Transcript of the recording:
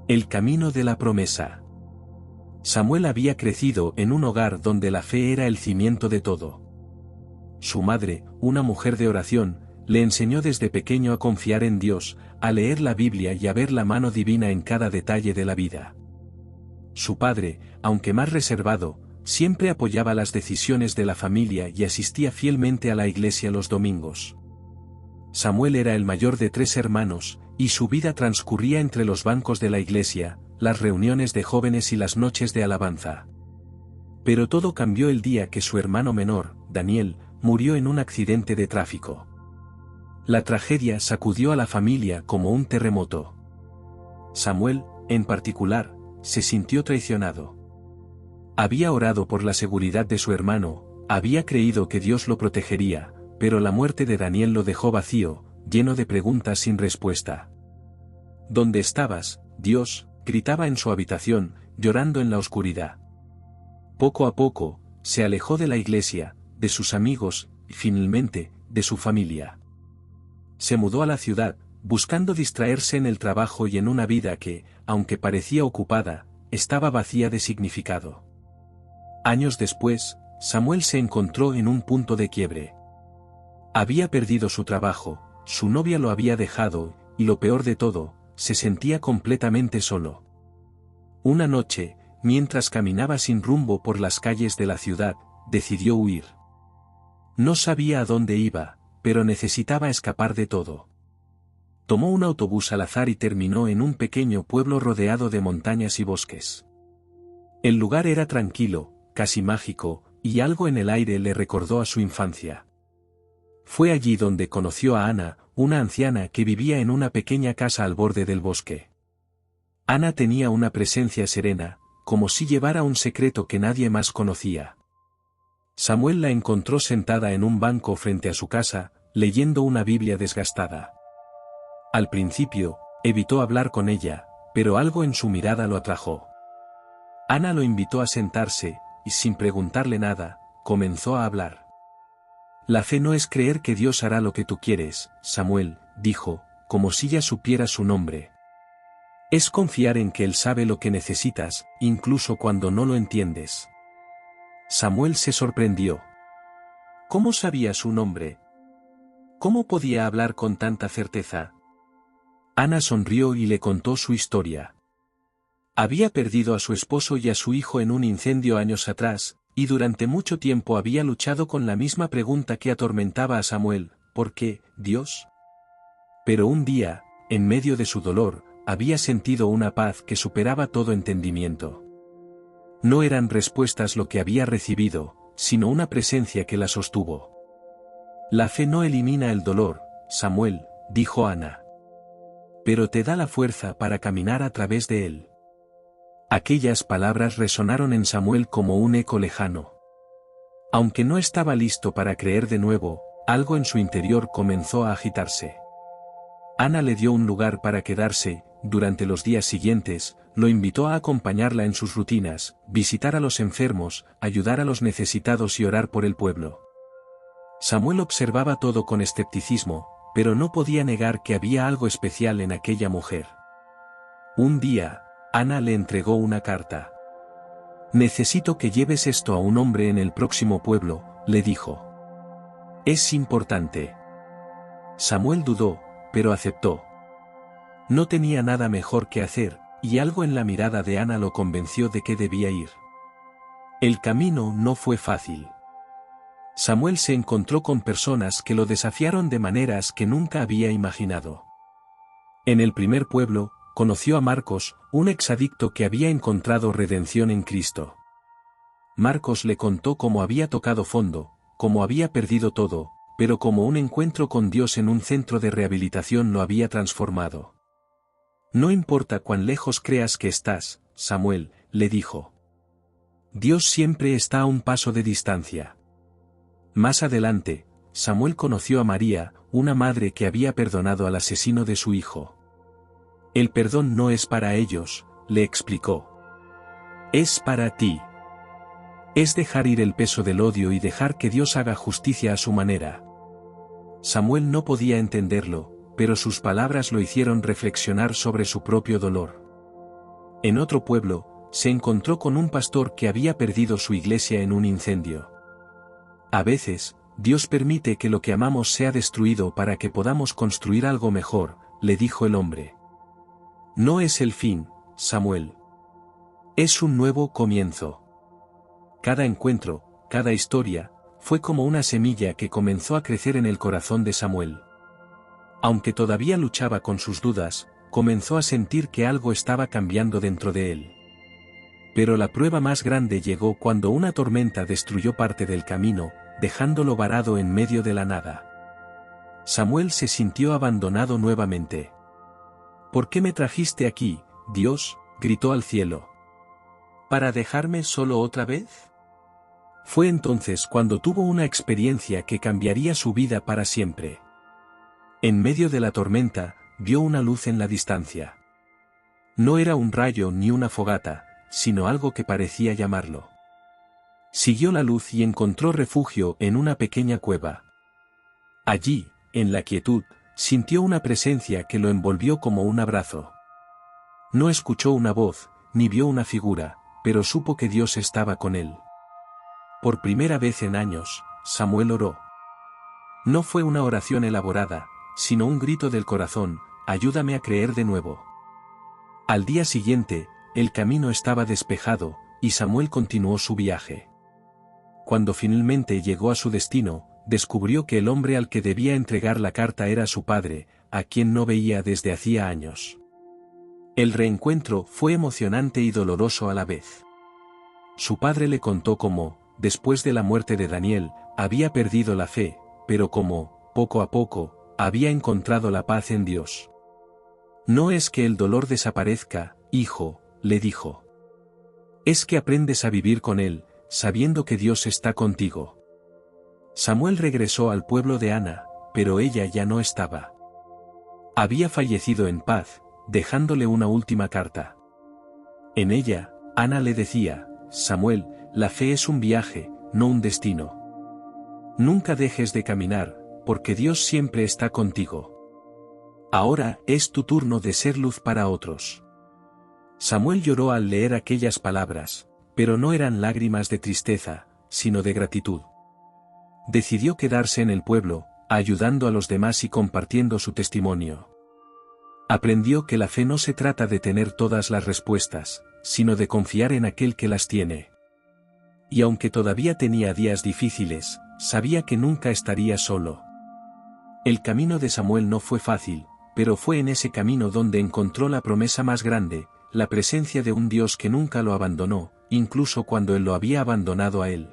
El camino de la promesa. Samuel había crecido en un hogar donde la fe era el cimiento de todo. Su madre, una mujer de oración, le enseñó desde pequeño a confiar en Dios, a leer la Biblia y a ver la mano divina en cada detalle de la vida. Su padre, aunque más reservado, siempre apoyaba las decisiones de la familia y asistía fielmente a la iglesia los domingos. Samuel era el mayor de 3 hermanos, y su vida transcurría entre los bancos de la iglesia, las reuniones de jóvenes y las noches de alabanza. Pero todo cambió el día que su hermano menor, Daniel, murió en un accidente de tráfico. La tragedia sacudió a la familia como un terremoto. Samuel, en particular, se sintió traicionado. Había orado por la seguridad de su hermano, había creído que Dios lo protegería, pero la muerte de Daniel lo dejó vacío, lleno de preguntas sin respuesta. ¿Dónde estabas, Dios?, gritaba en su habitación, llorando en la oscuridad. Poco a poco, se alejó de la iglesia, de sus amigos, y finalmente, de su familia. Se mudó a la ciudad, buscando distraerse en el trabajo y en una vida que, aunque parecía ocupada, estaba vacía de significado. Años después, Samuel se encontró en un punto de quiebre. Había perdido su trabajo, su novia lo había dejado, y lo peor de todo, se sentía completamente solo. Una noche, mientras caminaba sin rumbo por las calles de la ciudad, decidió huir. No sabía a dónde iba, pero necesitaba escapar de todo. Tomó un autobús al azar y terminó en un pequeño pueblo rodeado de montañas y bosques. El lugar era tranquilo, casi mágico, y algo en el aire le recordó a su infancia. Fue allí donde conoció a Ana, una anciana que vivía en una pequeña casa al borde del bosque. Ana tenía una presencia serena, como si llevara un secreto que nadie más conocía. Samuel la encontró sentada en un banco frente a su casa, leyendo una Biblia desgastada. Al principio, evitó hablar con ella, pero algo en su mirada lo atrajo. Ana lo invitó a sentarse, y sin preguntarle nada, comenzó a hablar. La fe no es creer que Dios hará lo que tú quieres, Samuel, dijo, como si ya supiera su nombre. Es confiar en que Él sabe lo que necesitas, incluso cuando no lo entiendes. Samuel se sorprendió. ¿Cómo sabía su nombre? ¿Cómo podía hablar con tanta certeza? Ana sonrió y le contó su historia. Había perdido a su esposo y a su hijo en un incendio años atrás, y durante mucho tiempo había luchado con la misma pregunta que atormentaba a Samuel, ¿por qué, Dios? Pero un día, en medio de su dolor, había sentido una paz que superaba todo entendimiento. No eran respuestas lo que había recibido, sino una presencia que la sostuvo. La fe no elimina el dolor, Samuel, dijo Ana. Pero te da la fuerza para caminar a través de él. Aquellas palabras resonaron en Samuel como un eco lejano. Aunque no estaba listo para creer de nuevo, algo en su interior comenzó a agitarse. Ana le dio un lugar para quedarse, durante los días siguientes, lo invitó a acompañarla en sus rutinas, visitar a los enfermos, ayudar a los necesitados y orar por el pueblo. Samuel observaba todo con escepticismo, pero no podía negar que había algo especial en aquella mujer. Un día, Ana le entregó una carta. Necesito que lleves esto a un hombre en el próximo pueblo, le dijo. Es importante. Samuel dudó, pero aceptó. No tenía nada mejor que hacer, y algo en la mirada de Ana lo convenció de que debía ir. El camino no fue fácil. Samuel se encontró con personas que lo desafiaron de maneras que nunca había imaginado. En el primer pueblo, conoció a Marcos, un exadicto que había encontrado redención en Cristo. Marcos le contó cómo había tocado fondo, cómo había perdido todo, pero cómo un encuentro con Dios en un centro de rehabilitación lo había transformado. No importa cuán lejos creas que estás, Samuel, le dijo. Dios siempre está a un paso de distancia. Más adelante, Samuel conoció a María, una madre que había perdonado al asesino de su hijo. El perdón no es para ellos, le explicó. Es para ti. Es dejar ir el peso del odio y dejar que Dios haga justicia a su manera. Samuel no podía entenderlo, pero sus palabras lo hicieron reflexionar sobre su propio dolor. En otro pueblo, se encontró con un pastor que había perdido su iglesia en un incendio. A veces, Dios permite que lo que amamos sea destruido para que podamos construir algo mejor, le dijo el hombre. No es el fin, Samuel. Es un nuevo comienzo. Cada encuentro, cada historia, fue como una semilla que comenzó a crecer en el corazón de Samuel. Aunque todavía luchaba con sus dudas, comenzó a sentir que algo estaba cambiando dentro de él. Pero la prueba más grande llegó cuando una tormenta destruyó parte del camino, dejándolo varado en medio de la nada. Samuel se sintió abandonado nuevamente. ¿Por qué me trajiste aquí, Dios?, gritó al cielo. ¿Para dejarme solo otra vez? Fue entonces cuando tuvo una experiencia que cambiaría su vida para siempre. En medio de la tormenta, vio una luz en la distancia. No era un rayo ni una fogata, sino algo que parecía llamarlo. Siguió la luz y encontró refugio en una pequeña cueva. Allí, en la quietud, sintió una presencia que lo envolvió como un abrazo. No escuchó una voz, ni vio una figura, pero supo que Dios estaba con él. Por primera vez en años, Samuel oró. No fue una oración elaborada, sino un grito del corazón: ayúdame a creer de nuevo. Al día siguiente, el camino estaba despejado, y Samuel continuó su viaje. Cuando finalmente llegó a su destino, descubrió que el hombre al que debía entregar la carta era su padre, a quien no veía desde hacía años. El reencuentro fue emocionante y doloroso a la vez. Su padre le contó cómo, después de la muerte de Daniel, había perdido la fe, pero cómo, poco a poco, había encontrado la paz en Dios. No es que el dolor desaparezca, hijo, le dijo. Es que aprendes a vivir con él, sabiendo que Dios está contigo. Samuel regresó al pueblo de Ana, pero ella ya no estaba. Había fallecido en paz, dejándole una última carta. En ella, Ana le decía: Samuel, la fe es un viaje, no un destino. Nunca dejes de caminar, porque Dios siempre está contigo. Ahora es tu turno de ser luz para otros. Samuel lloró al leer aquellas palabras, pero no eran lágrimas de tristeza, sino de gratitud. Decidió quedarse en el pueblo, ayudando a los demás y compartiendo su testimonio. Aprendió que la fe no se trata de tener todas las respuestas, sino de confiar en aquel que las tiene. Y aunque todavía tenía días difíciles, sabía que nunca estaría solo. El camino de Samuel no fue fácil, pero fue en ese camino donde encontró la promesa más grande, la presencia de un Dios que nunca lo abandonó, incluso cuando él lo había abandonado a él.